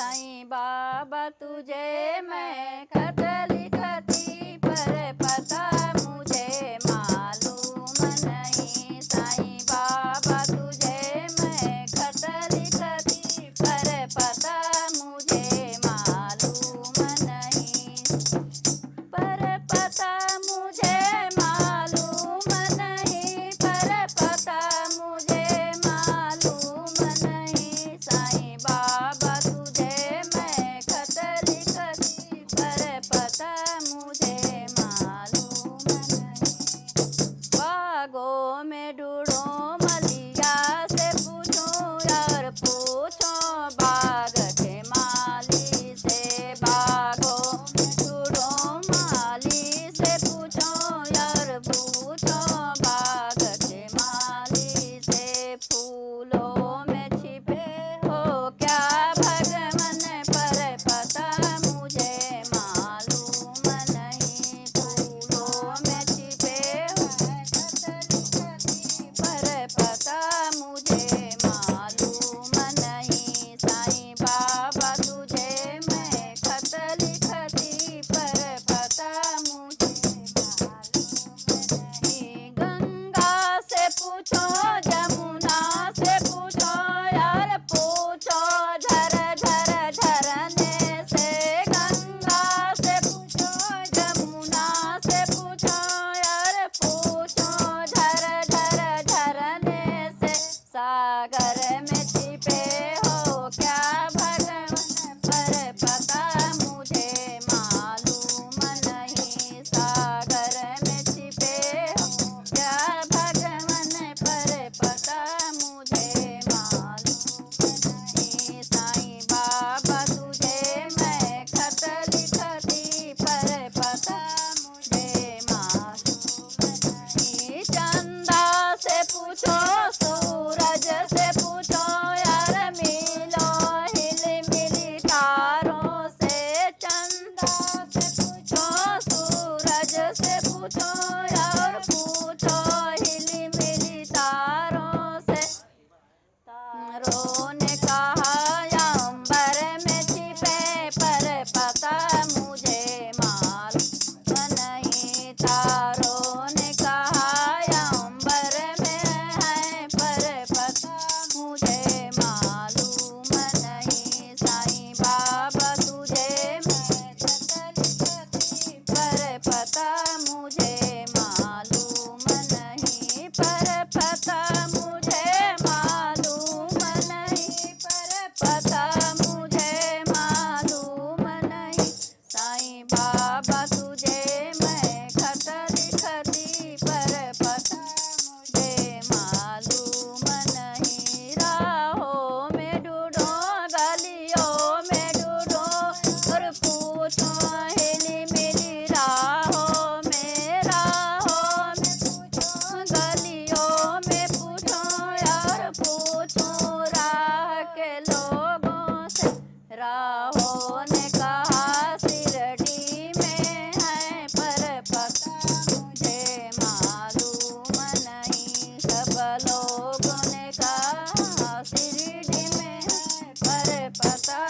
साईं बाबा तुझे मैं खत लिखती पर पता मुझे मालूम नहीं। साईं बाबा तुझे मैं खत लिखती पर पता मुझे मालूम नहीं। पर पता मुझे मालूम नहीं, पर पता मुझे मालूम नहीं। साईं बाबा तुझे मैं खत लिखती पर पता मुझे मालूम नहीं। बागों में ढूंढो मलिया से पूछूं यार पूछो बाग के माली से। बागों में ढूंढो माली से पूछो यार पूछो बाग के माली से। फूलों में छिपे हो क्या भगवन पर पता मुझे मालूम नहीं। फूलों में छिपे हो पर पता मुझे मालूम नहीं। साईं बाबा तुझे मैं खत लिखती पर पता मुझे मालूम नहीं। गंगा से पूछो जमुना से पूछो यार पूछो झर झर झरने से। गंगा से पूछो जमुना से पूछो यार पूछो झर झर झरने से। सागर में छिपे हो क्या भगवन पर पता मुझे मालूम नहीं। सागर में छिपे हो क्या भगवन पर पता मुझे मालूम नहीं। साईं बाबा तुझे मैं खत लिखती पर पता मुझे मालूम नहीं। चंदा से पूछो सूरज से पूछो यार मिलो हिल मिली तारों से। चंदा से पूछो सूरज से पूछो यार पूछो हिल मिली तारों से। तारों ने कहा अंबर में छिपे पर पता मुझे मालूम नहीं। तारों ने कहा अंबर में है पर पता मुझे मालूम नहीं। साईं बाबा तुझे मैं खत लिखती पर पता मुझे मालूम नहीं। पर पता मुझे मालूम नहीं, पर पता मुझे मालूम नहीं। साईं बाबा तुझे मैं खत लिखती पर पता मुझे मालूम नहीं। राहों में ढूंढो गलियों में ढूंढो और पूछो हिली मिली राहों में। राहों में पूछो गलियों में पूछो यार पूछो राह के लोगों से। राहों ने कहा शिरडी में है पर पता मुझे मालूम नहीं। सब लोगों ने कहा शिरडी में है पर पता